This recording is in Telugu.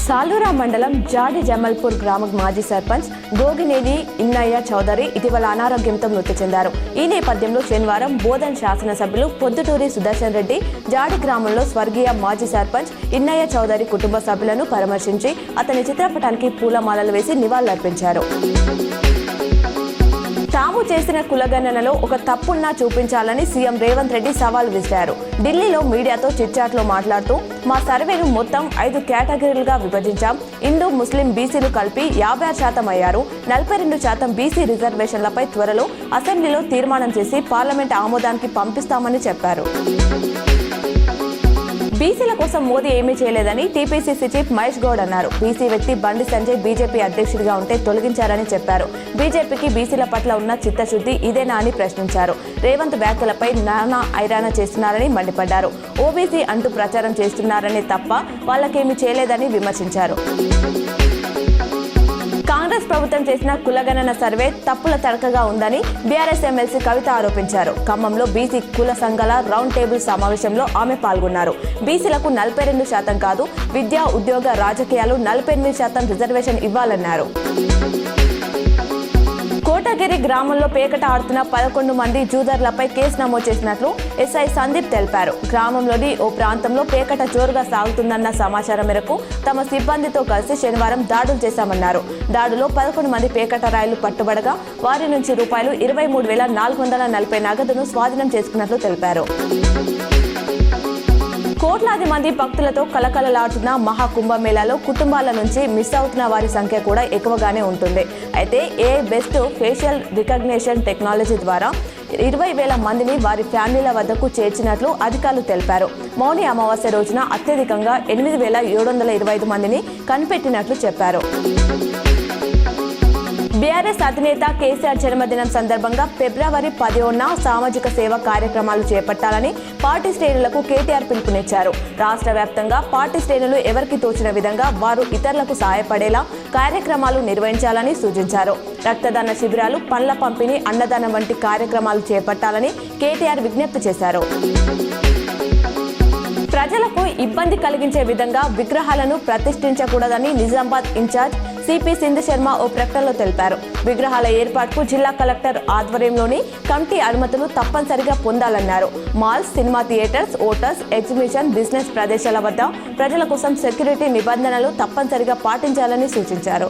సాలూరా మండలం జాడి జమల్పూర్ గ్రామ మాజీ సర్పంచ్ గోగినేని ఇన్నయ్య చౌదరి ఇటీవల అనారోగ్యంతో మృతి చెందారు. ఈ నేపథ్యంలో శనివారం బోధన్ శాసనసభ్యులు పొద్దుటూరి సుదర్శన్ రెడ్డి జాడి గ్రామంలో స్వర్గీయ మాజీ సర్పంచ్ ఇన్నయ్య చౌదరి కుటుంబ సభ్యులను పరామర్శించి అతని చిత్రపటానికి పూలమాలలు వేసి నివాళులర్పించారు. తాము చేసిన కులగణనలో ఒక తప్పున్నా చూపించాలని సీఎం రేవంత్ రెడ్డి సవాల్ విసిరారు. ఢిల్లీలో మీడియాతో చిట్చాట్లో మాట్లాడుతూ మా సర్వేను మొత్తం 5 కేటగిరీలుగా విభజించాం. హిందూ, ముస్లిం, బీసీలు కలిపి 56% అయ్యారు. 42% బీసీ రిజర్వేషన్లపై త్వరలో అసెంబ్లీలో తీర్మానం చేసి పార్లమెంట్ ఆమోదానికి పంపిస్తామని చెప్పారు. బీసీల కోసం మోదీ ఏమీ చేయలేదని టీపీసీసీ చీఫ్ మహేష్ గౌడ్ అన్నారు. బీసీ వ్యక్తి బండి సంజయ్ బీజేపీ అధ్యక్షుడిగా ఉంటే తొలగించారని చెప్పారు. బీజేపీకి బీసీల పట్ల ఉన్న చిత్తశుద్ధి ఇదేనా అని ప్రశ్నించారు. రేవంత్ వ్యాఖ్యలపై నానా ఐరాణ చేస్తున్నారని మండిపడ్డారు. ఓబీసీ అంటూ ప్రచారం చేస్తున్నారని తప్ప వాళ్ళకేమీ చేయలేదని విమర్శించారు. కాంగ్రెస్ ప్రభుత్వం చేసిన కులగణన సర్వే తప్పుల తడకగా ఉందని బీఆర్ఎస్ ఎమ్మెల్సీ కవిత ఆరోపించారు. ఖమ్మంలో బీసీ కుల సంఘాల రౌండ్ టేబుల్ సమావేశంలో ఆమె పాల్గొన్నారు. బీసీలకు 42% కాదు, విద్యా, ఉద్యోగ, రాజకీయాలు 48% రిజర్వేషన్ ఇవ్వాలన్నారు. కోటగిరి గ్రామంలో పేకట ఆడుతున్న 11 మంది జూదర్లపై కేసు నమోదు చేసినట్లు ఎస్ఐ సందీప్ తెలిపారు. గ్రామంలోని ఓ ప్రాంతంలో పేకట జోరుగా సాగుతుందన్న సమాచారం మేరకు తమ సిబ్బందితో కలిసి శనివారం దాడులు చేశామన్నారు. దాడులో 11 మంది పేకట రాయిలు పట్టుబడగా వారి నుంచి రూపాయలు 23,440 నగదును స్వాధీనం చేసుకున్నట్లు తెలిపారు. కోట్లాది మంది భక్తులతో కలకలలాడుతున్న మహాకుంభమేళాలో కుటుంబాల నుంచి మిస్ అవుతున్న వారి సంఖ్య కూడా ఎక్కువగానే ఉంటుంది. అయితే బెస్ట్ ఫేషియల్ రికగ్నిషన్ టెక్నాలజీ ద్వారా 20,000 మందిని వారి ఫ్యామిలీల వద్దకు చేర్చినట్లు అధికారులు తెలిపారు. మౌని అమావాస్య రోజున అత్యధికంగా 8,725 మందిని కనిపెట్టినట్లు చెప్పారు. బీఆర్ఎస్ అధినేత కేసీఆర్ జన్మదినం సందర్భంగా ఫిబ్రవరి 10న సామాజిక సేవా కార్యక్రమాలు చేపట్టాలని పార్టీ శ్రేణులకు కేటీఆర్ పిలుపునిచ్చారు. రాష్ట్ర వ్యాప్తంగా పార్టీ శ్రేణులు ఎవరికి తోచిన విధంగా వారు ఇతరులకు సహాయపడేలా కార్యక్రమాలు నిర్వహించాలని సూచించారు. రక్తదాన శిబిరాలు, పండ్ల పంపిణీ, అన్నదానం వంటి కార్యక్రమాలు చేపట్టాలని కేటీఆర్ విజ్ఞప్తి చేశారు. ప్రజలకు ఇబ్బంది కలిగించే విధంగా విగ్రహాలను ప్రతిష్ఠించకూడదని నిజామాబాద్ ఇన్ఛార్జ్ సిపి సింధు శర్మ ఓ ప్రకటనలో తెలిపారు. విగ్రహాల ఏర్పాటుకు జిల్లా కలెక్టర్ ఆధ్వర్యంలోని కమిటీ అనుమతులు తప్పనిసరిగా పొందాలన్నారు. Malls, cinema theatres, hotels, exhibition, business ప్రదేశాల వద్ద ప్రజల కోసం సెక్యూరిటీ నిబంధనలు తప్పనిసరిగా పాటించాలని సూచించారు.